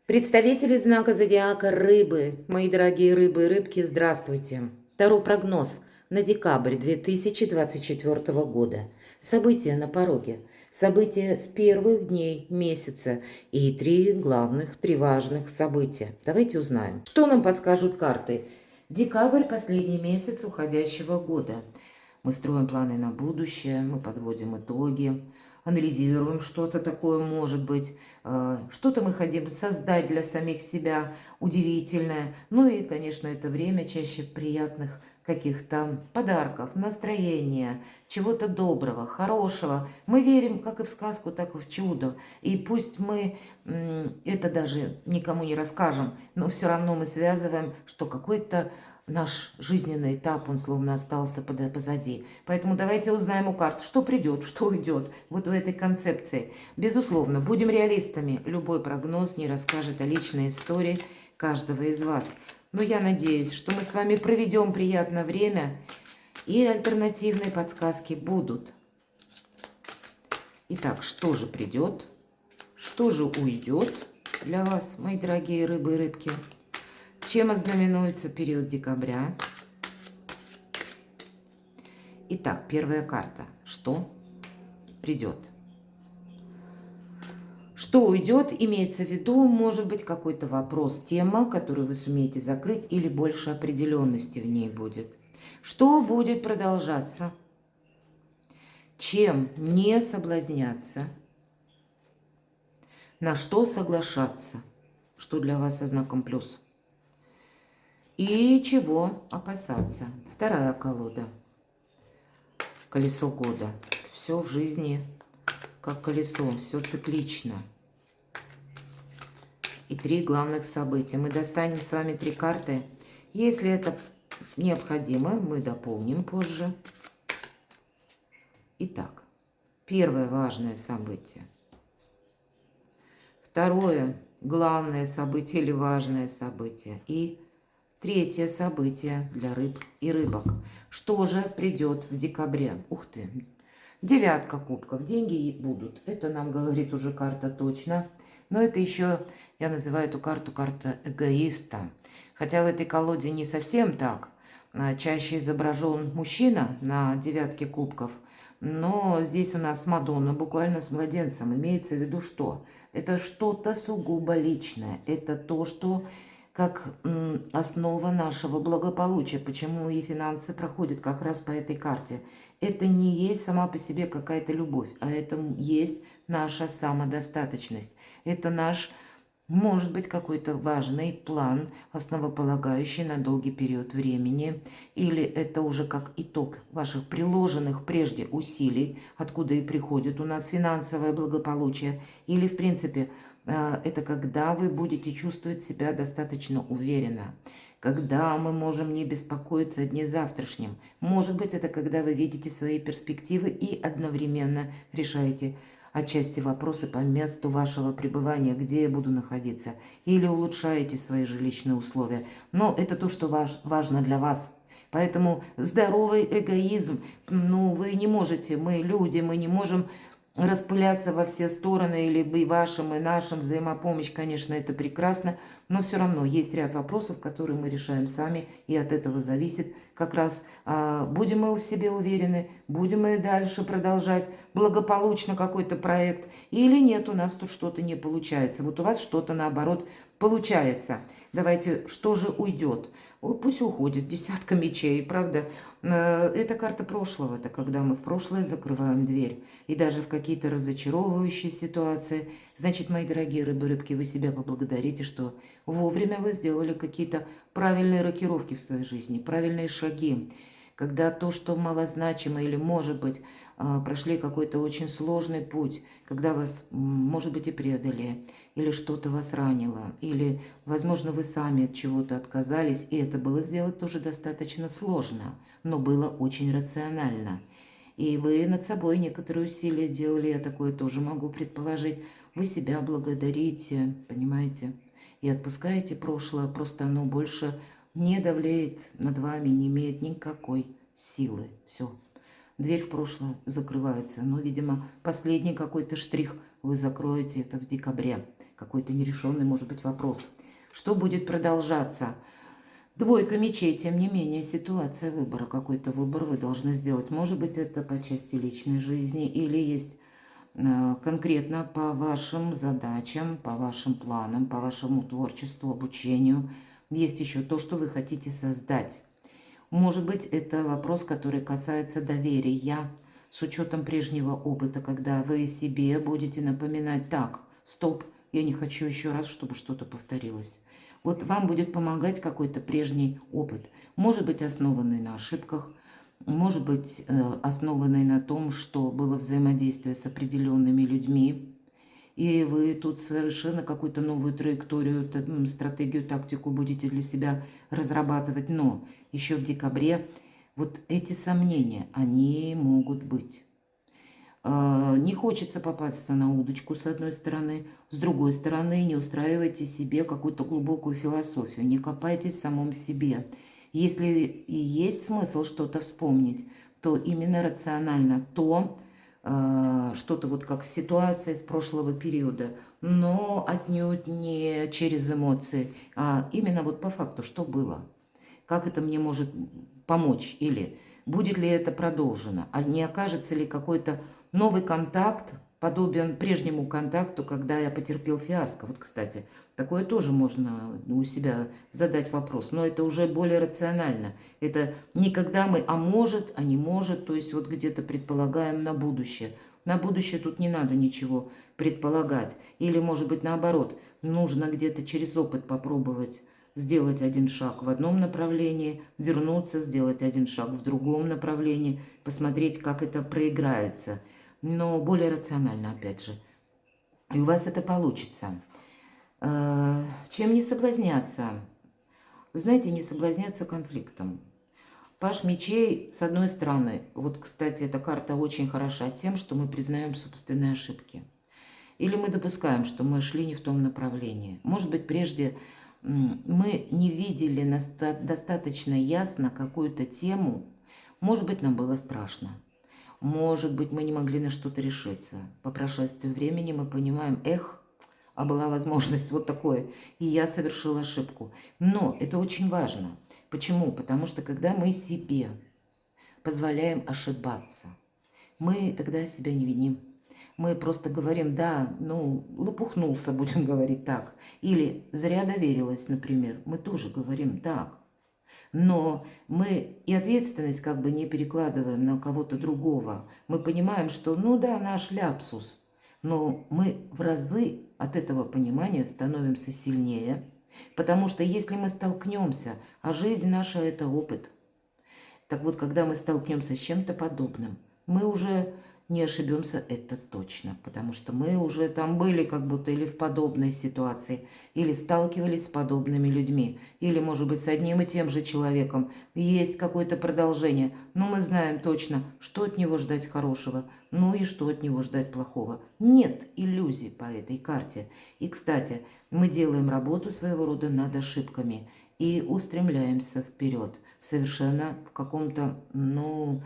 Представители знака зодиака Рыбы, мои дорогие рыбы и рыбки, здравствуйте. Таро прогноз на декабрь 2024 года. События на пороге. События с первых дней месяца и три важных события. Давайте узнаем, что нам подскажут карты. Декабрь – последний месяц уходящего года. Мы строим планы на будущее, мы подводим итоги, анализируем что-то такое, может быть, что-то мы хотим создать для самих себя удивительное. Ну и, конечно, это время чаще приятных каких-то подарков, настроения, чего-то доброго, хорошего. Мы верим как и в сказку, так и в чудо. И пусть мы это даже никому не расскажем, но все равно мы связываем, что какой-то наш жизненный этап, он словно остался позади. Поэтому давайте узнаем у карт, что придет, что уйдет вот в этой концепции. Безусловно, будем реалистами. Любой прогноз не расскажет о личной истории каждого из вас. Но я надеюсь, что мы с вами проведем приятное время, и альтернативные подсказки будут. Итак, что же придет, что же уйдет для вас, мои дорогие рыбы и рыбки? Чем ознаменуется период декабря? Итак, первая карта. Что придет? Что уйдет, имеется в виду, может быть, какой-то вопрос, тема, которую вы сумеете закрыть, или больше определенности в ней будет. Что будет продолжаться? Чем не соблазняться? На что соглашаться? Что для вас со знаком плюс? И чего опасаться? Вторая колода. Колесо года. Все в жизни как колесо, все циклично. И три главных события. Мы достанем с вами три карты. Если это необходимо, мы дополним позже. Итак, первое важное событие. Второе главное событие или важное событие. И третье событие для рыб и рыбок. Что же придет в декабре? Ух ты! Девятка кубков. Деньги будут. Это нам говорит уже карта точно. Но это еще, я называю эту карту карта эгоиста. Хотя в этой колоде не совсем так. Чаще изображен мужчина на девятке кубков. Но здесь у нас Мадонна буквально с младенцем. Имеется в виду что? Это что-то сугубо личное. Это то, что как основа нашего благополучия. Почему и финансы проходят как раз по этой карте. Это не есть сама по себе какая-то любовь, а это есть наша самодостаточность. Это наш, может быть, какой-то важный план, основополагающий на долгий период времени. Или это уже как итог ваших приложенных прежде усилий, откуда и приходит у нас финансовое благополучие. Или, в принципе, это когда вы будете чувствовать себя достаточно уверенно. Когда мы можем не беспокоиться о дне завтрашнем. Может быть, это когда вы видите свои перспективы и одновременно решаете отчасти вопросы по месту вашего пребывания, где я буду находиться. Или улучшаете свои жилищные условия. Но это то, что важно для вас. Поэтому здоровый эгоизм, вы не можете, мы люди, мы не можем распыляться во все стороны, или и вашим, и нашим. Взаимопомощь, конечно, это прекрасно, но все равно есть ряд вопросов, которые мы решаем сами, и от этого зависит как раз, будем мы в себе уверены, будем мы дальше продолжать благополучно какой-то проект, или нет, у нас тут что-то не получается. Вот у вас что-то наоборот получается. Давайте, что же уйдет? Пусть уходит, десятка мечей, правда? Это карта прошлого, это когда мы в прошлое закрываем дверь. И даже в какие-то разочаровывающие ситуации. Значит, мои дорогие рыбы-рыбки, вы себя поблагодарите, что вовремя вы сделали какие-то правильные рокировки в своей жизни, правильные шаги. Когда то, что малозначимо или, может быть, прошли какой-то очень сложный путь, когда вас, может быть, и предали, или что-то вас ранило, или, возможно, вы сами от чего-то отказались, и это было сделать тоже достаточно сложно, но было очень рационально. И вы над собой некоторые усилия делали, я такое тоже могу предположить. Вы себя благодарите, понимаете, и отпускаете прошлое, просто оно больше не давлеет над вами, не имеет никакой силы. Все. Дверь в прошлое закрывается. Но, видимо, последний какой-то штрих вы закроете это в декабре, какой-то нерешенный, может быть, вопрос. Что будет продолжаться? Двойка мечей, тем не менее, ситуация выбора, какой-то выбор вы должны сделать. Может быть, это по части личной жизни или есть конкретно по вашим задачам, по вашим планам, по вашему творчеству, обучению. Есть еще то, что вы хотите создать. Может быть, это вопрос, который касается доверия, с учетом прежнего опыта, когда вы себе будете напоминать: так, стоп, я не хочу еще раз, чтобы что-то повторилось. Вот вам будет помогать какой-то прежний опыт, может быть, основанный на ошибках, может быть, основанный на том, что было взаимодействие с определенными людьми, и вы тут совершенно какую-то новую траекторию, стратегию, тактику будете для себя разрабатывать. Но еще в декабре вот эти сомнения, они могут быть. Не хочется попасться на удочку, с одной стороны. С другой стороны, не устраивайте себе какую-то глубокую философию, не копайтесь в самом себе. Если и есть смысл что-то вспомнить, то именно рационально то, что-то вот как ситуация из прошлого периода, но отнюдь не через эмоции, а именно вот по факту, что было. Как это мне может помочь? Или будет ли это продолжено? А не окажется ли какой-то новый контакт подобен прежнему контакту, когда я потерпел фиаско? Вот, кстати, такое тоже можно у себя задать вопрос. Но это уже более рационально. Это не когда мы «а может», «а не может», то есть вот где-то предполагаем на будущее. На будущее тут не надо ничего предполагать. Или, может быть, наоборот, нужно где-то через опыт попробовать сделать один шаг в одном направлении, вернуться, сделать один шаг в другом направлении, посмотреть, как это проиграется. Но более рационально, опять же. И у вас это получится. Чем не соблазняться? Вы знаете, не соблазняться конфликтом. Паж мечей, с одной стороны, вот, кстати, эта карта очень хороша тем, что мы признаем собственные ошибки. Или мы допускаем, что мы шли не в том направлении. Может быть, прежде мы не видели достаточно ясно какую-то тему. Может быть, нам было страшно. Может быть, мы не могли на что-то решиться. По прошествии времени мы понимаем: эх, а была возможность вот такое, и я совершил ошибку. Но это очень важно. Почему? Потому что когда мы себе позволяем ошибаться, мы тогда себя не виним. Мы просто говорим: да, ну, лопухнулся, будем говорить так. Или зря доверилась, например. Мы тоже говорим так. Но мы и ответственность как бы не перекладываем на кого-то другого. Мы понимаем, что, ну да, наш ляпсус. Но мы в разы от этого понимания становимся сильнее. Потому что если мы столкнемся, а жизнь наша – это опыт. Так вот, когда мы столкнемся с чем-то подобным, мы уже не ошибемся, это точно, потому что мы уже там были как будто или в подобной ситуации, или сталкивались с подобными людьми, или, может быть, с одним и тем же человеком. Есть какое-то продолжение, но мы знаем точно, что от него ждать хорошего, ну и что от него ждать плохого. Нет иллюзий по этой карте. И, кстати, мы делаем работу своего рода над ошибками и устремляемся вперед, совершенно в каком-то, ну,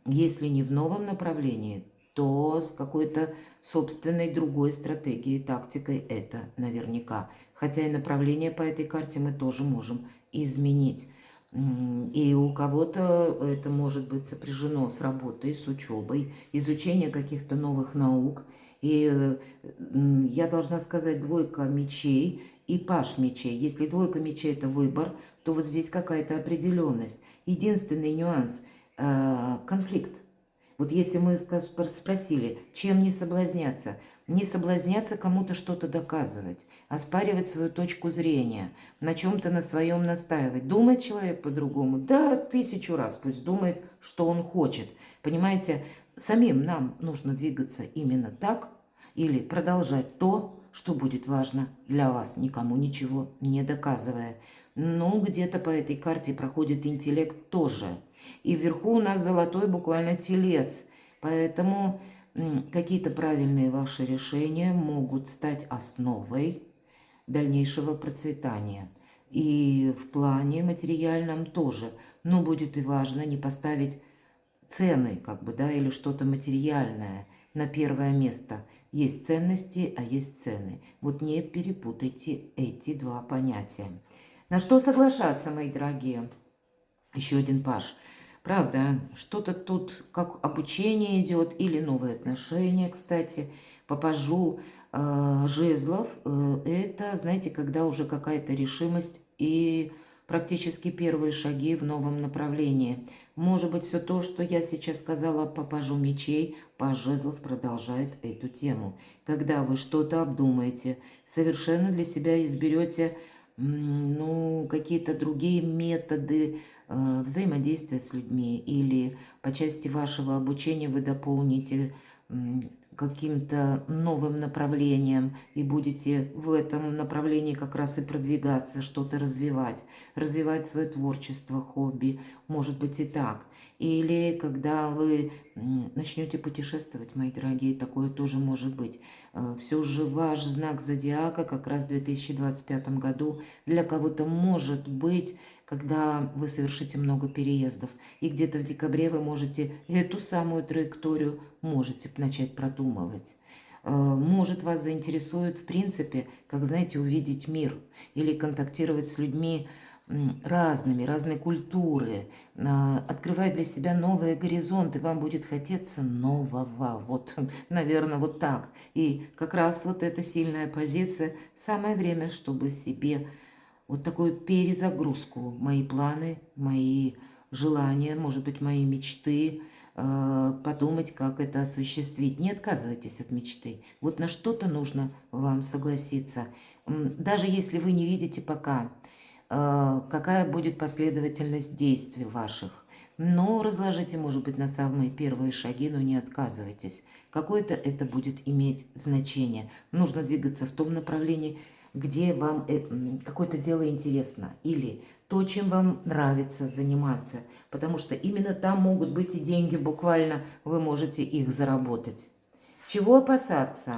если не в новом направлении, то с какой-то собственной другой стратегией, тактикой, это наверняка. Хотя и направление по этой карте мы тоже можем изменить. И у кого-то это может быть сопряжено с работой, с учебой, изучением каких-то новых наук. И я должна сказать, двойка мечей и паж мечей. Если двойка мечей – это выбор, то вот здесь какая-то определенность. Единственный нюанс – конфликт. Вот если мы спросили, чем не соблазняться? Не соблазняться кому-то что-то доказывать, оспаривать свою точку зрения, на чем-то на своем настаивать. Думает человек по-другому? Да, 1000 раз пусть думает, что он хочет. Понимаете, самим нам нужно двигаться именно так или продолжать то, что будет важно для вас, никому ничего не доказывая. Ну, где-то по этой карте проходит интеллект тоже. И вверху у нас золотой буквально телец. Поэтому какие-то правильные ваши решения могут стать основой дальнейшего процветания. И в плане материальном тоже. Но будет и важно не поставить цены, как бы, да, или что-то материальное на первое место. Есть ценности, а есть цены. Вот не перепутайте эти два понятия. На что соглашаться, мои дорогие? Еще один паж. Правда, что-то тут как обучение идет или новые отношения, кстати. По пажу жезлов это, знаете, когда уже какая-то решимость и практически первые шаги в новом направлении. Может быть, все то, что я сейчас сказала по пажу мечей, паж жезлов продолжает эту тему. Когда вы что-то обдумаете, совершенно для себя изберете ну, какие-то другие методы взаимодействия с людьми, или по части вашего обучения вы дополните каким-то новым направлением и будете в этом направлении как раз и продвигаться, что-то развивать свое творчество, хобби, может быть и так. Или когда вы начнете путешествовать, мои дорогие, такое тоже может быть. Все же ваш знак зодиака как раз в 2025 году для кого-то может быть, когда вы совершите много переездов. И где-то в декабре вы можете эту самую траекторию можете начать продумывать. Может, вас заинтересует, в принципе, как, знаете, увидеть мир или контактировать с людьми разной культуры, открывать для себя новые горизонты, вам будет хотеться нового. Вот, наверное, вот так. И как раз вот эта сильная позиция, самое время, чтобы себе вот такую перезагрузку, мои планы, мои желания, может быть, мои мечты, подумать, как это осуществить. Не отказывайтесь от мечты. Вот на что-то нужно вам согласиться. Даже если вы не видите пока, какая будет последовательность действий ваших. Но разложите, может быть, на самые первые шаги, но не отказывайтесь. Какое-то это будет иметь значение. Нужно двигаться в том направлении, где вам какое-то дело интересно, или то, чем вам нравится заниматься, потому что именно там могут быть и деньги, буквально вы можете их заработать. Чего опасаться?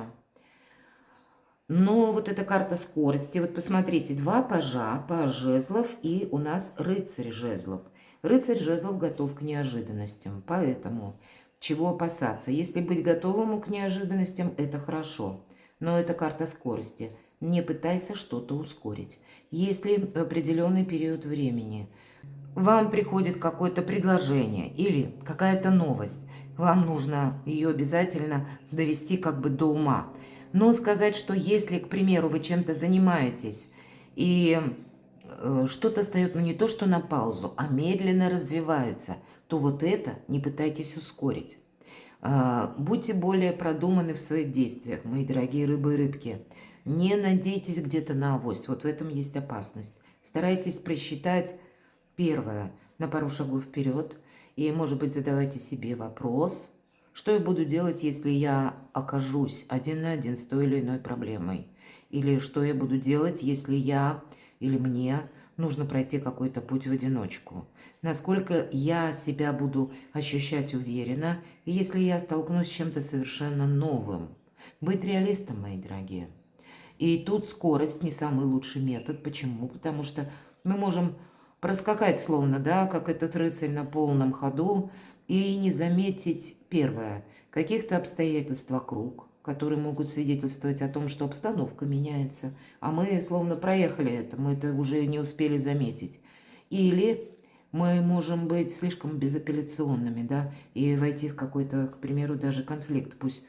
Но вот эта карта скорости, вот посмотрите, два пажа, паж жезлов и у нас рыцарь жезлов. Рыцарь жезлов готов к неожиданностям, поэтому чего опасаться? Если быть готовым к неожиданностям, это хорошо, но это карта скорости. Не пытайся что-то ускорить. Если определенный период времени вам приходит какое-то предложение или какая-то новость, вам нужно ее обязательно довести как бы до ума. Но сказать, что если, к примеру, вы чем-то занимаетесь и что-то встает, ну не то что на паузу, а медленно развивается, то вот это не пытайтесь ускорить. Будьте более продуманы в своих действиях, мои дорогие рыбы и рыбки. Не надейтесь где-то на авось, вот в этом есть опасность. Старайтесь просчитать первое на пару шагов вперед и, может быть, задавайте себе вопрос, что я буду делать, если я окажусь один на один с той или иной проблемой. Или что я буду делать, если я или мне нужно пройти какой-то путь в одиночку. Насколько я себя буду ощущать уверенно, если я столкнусь с чем-то совершенно новым. Быть реалистом, мои дорогие. И тут скорость не самый лучший метод. Почему? Потому что мы можем проскакать словно, да, как этот рыцарь на полном ходу, и не заметить, первое, каких-то обстоятельств вокруг, которые могут свидетельствовать о том, что обстановка меняется, а мы словно проехали это, мы это уже не успели заметить. Или мы можем быть слишком безапелляционными, да, и войти в какой-то, к примеру, даже конфликт. Пусть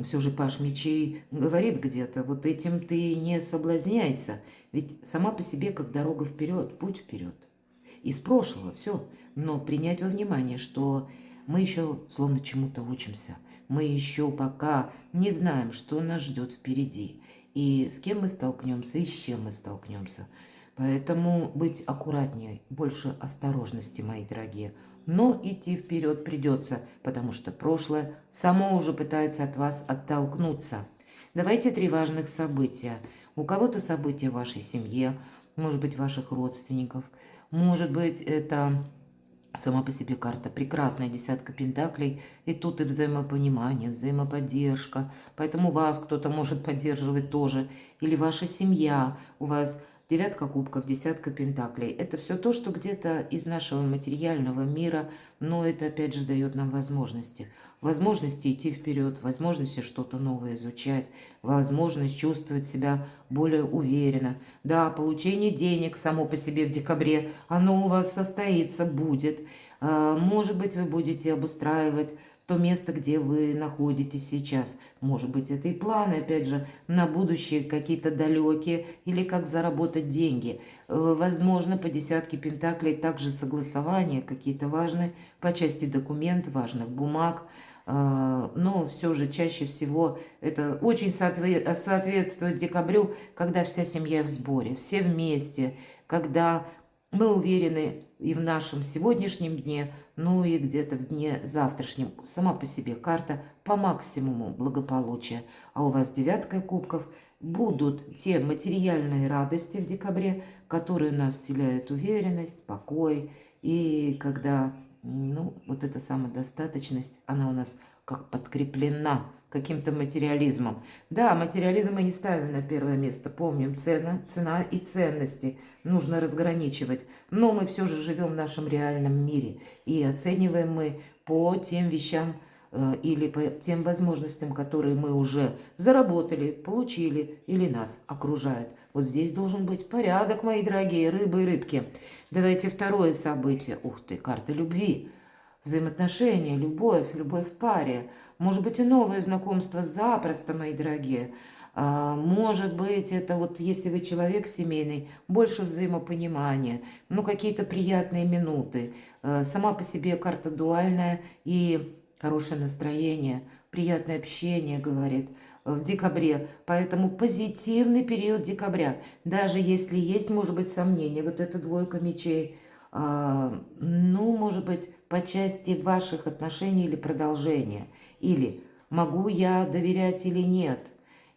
все же паж мечей говорит где-то, вот этим ты не соблазняйся, ведь сама по себе как дорога вперед, путь вперед. Из прошлого все, но принять во внимание, что мы еще словно чему-то учимся, мы еще пока не знаем, что нас ждет впереди, и с кем мы столкнемся, и с чем мы столкнемся. Поэтому быть аккуратнее, больше осторожности, мои дорогие. Но идти вперед придется, потому что прошлое само уже пытается от вас оттолкнуться. Давайте 3 важных события. У кого-то события в вашей семье, может быть, ваших родственников, может быть, это сама по себе карта прекрасная, десятка пентаклей, и тут и взаимопонимание, взаимоподдержка, поэтому вас кто-то может поддерживать тоже, или ваша семья, у вас девятка кубков, десятка пентаклей. Это все то, что где-то из нашего материального мира, но это опять же дает нам возможности. Возможности идти вперед, возможности что-то новое изучать, возможность чувствовать себя более уверенно. Да, получение денег само по себе в декабре, оно у вас состоится, будет. Может быть, вы будете обустраивать то место, где вы находитесь сейчас. Может быть, это и планы, опять же, на будущее какие-то далекие, или как заработать деньги. Возможно, по десятке пентаклей также согласования какие-то важные по части документов, важных бумаг. Но все же чаще всего это очень соответствует декабрю, когда вся семья в сборе, все вместе, когда мы уверены и в нашем сегодняшнем дне, ну и где-то в дне завтрашнем. Сама по себе карта по максимуму благополучия. А у вас девятка кубков. Будут те материальные радости в декабре, которые нас вселяют уверенность, покой. И когда, ну, вот эта самодостаточность, она у нас как подкреплена каким-то материализмом. Да, материализм мы не ставим на первое место. Помним, цена и ценности нужно разграничивать. Но мы все же живем в нашем реальном мире. И оцениваем мы по тем вещам или по тем возможностям, которые мы уже заработали, получили или нас окружают. Вот здесь должен быть порядок, мои дорогие рыбы и рыбки. Давайте второе событие. Ух ты, карта любви. Взаимоотношения, любовь в паре. Может быть, и новое знакомство запросто, мои дорогие. Может быть, это вот если вы человек семейный, больше взаимопонимания, ну, какие-то приятные минуты. Сама по себе карта дуальная и хорошее настроение, приятное общение, говорит, в декабре. Поэтому позитивный период декабря. Даже если есть, может быть, сомнения, вот эта двойка мечей, ну, может быть, по части ваших отношений или продолжения. Или могу я доверять или нет.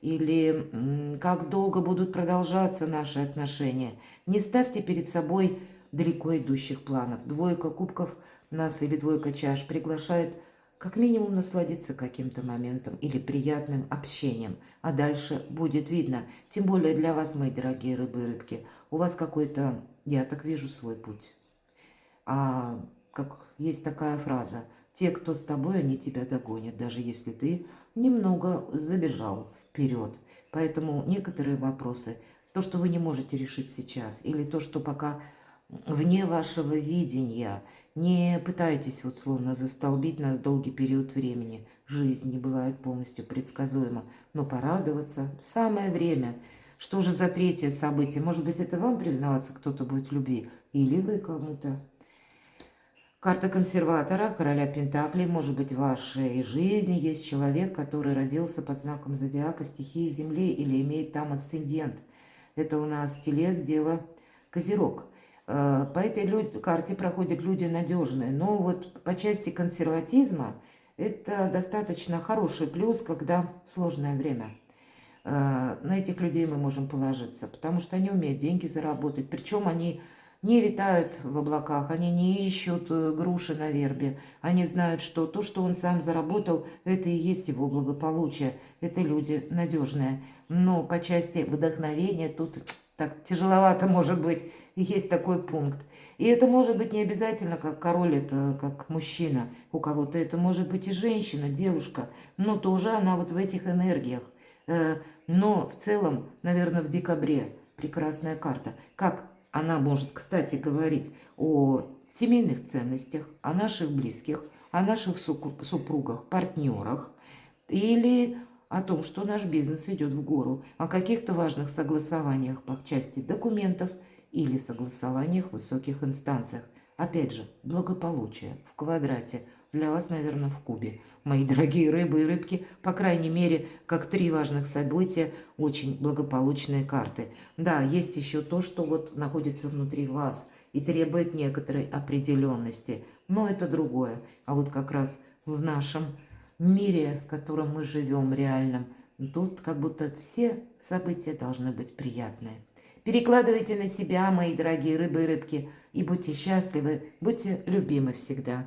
Или как долго будут продолжаться наши отношения. Не ставьте перед собой далеко идущих планов. Двойка кубков нас или двойка чаш приглашает как минимум насладиться каким-то моментом или приятным общением. А дальше будет видно. Тем более для вас, мои дорогие рыбы и рыбки, у вас какой-то, я так вижу, свой путь. Как есть такая фраза: те, кто с тобой, они тебя догонят, даже если ты немного забежал вперед. Поэтому некоторые вопросы, то, что вы не можете решить сейчас, или то, что пока вне вашего видения, не пытайтесь вот словно застолбить на долгий период времени. Жизнь не бывает полностью предсказуема, но порадоваться самое время. Что же за третье событие? Может быть, это вам признаваться кто-то будет в любви, или вы кому-то? Карта консерватора, короля Пентаклей. Может быть, в вашей жизни есть человек, который родился под знаком зодиака стихии Земли или имеет там асцендент. Это у нас Телец, Дева, Козерог. По этой карте проходят люди надежные. Но вот по части консерватизма это достаточно хороший плюс, когда сложное время. На этих людей мы можем положиться, потому что они умеют деньги заработать. Причем они не витают в облаках, они не ищут груши на вербе. Они знают, что то, что он сам заработал, это и есть его благополучие. Это люди надежные. Но по части вдохновения тут так тяжеловато может быть. Есть такой пункт. И это может быть не обязательно как король, это как мужчина. У кого-то это может быть и женщина, девушка. Но тоже она вот в этих энергиях. Но в целом, наверное, в декабре прекрасная карта. Как она может, кстати, говорить о семейных ценностях, о наших близких, о наших супругах, партнерах или о том, что наш бизнес идет в гору, о каких-то важных согласованиях по части документов или согласованиях в высоких инстанциях. Опять же, благополучие в квадрате. Для вас, наверное, в кубе. Мои дорогие рыбы и рыбки, по крайней мере, как 3 важных события, очень благополучные карты. Да, есть еще то, что вот находится внутри вас и требует некоторой определенности. Но это другое. А вот как раз в нашем мире, в котором мы живем реальном, тут как будто все события должны быть приятные. Перекладывайте на себя, мои дорогие рыбы и рыбки, и будьте счастливы, будьте любимы всегда.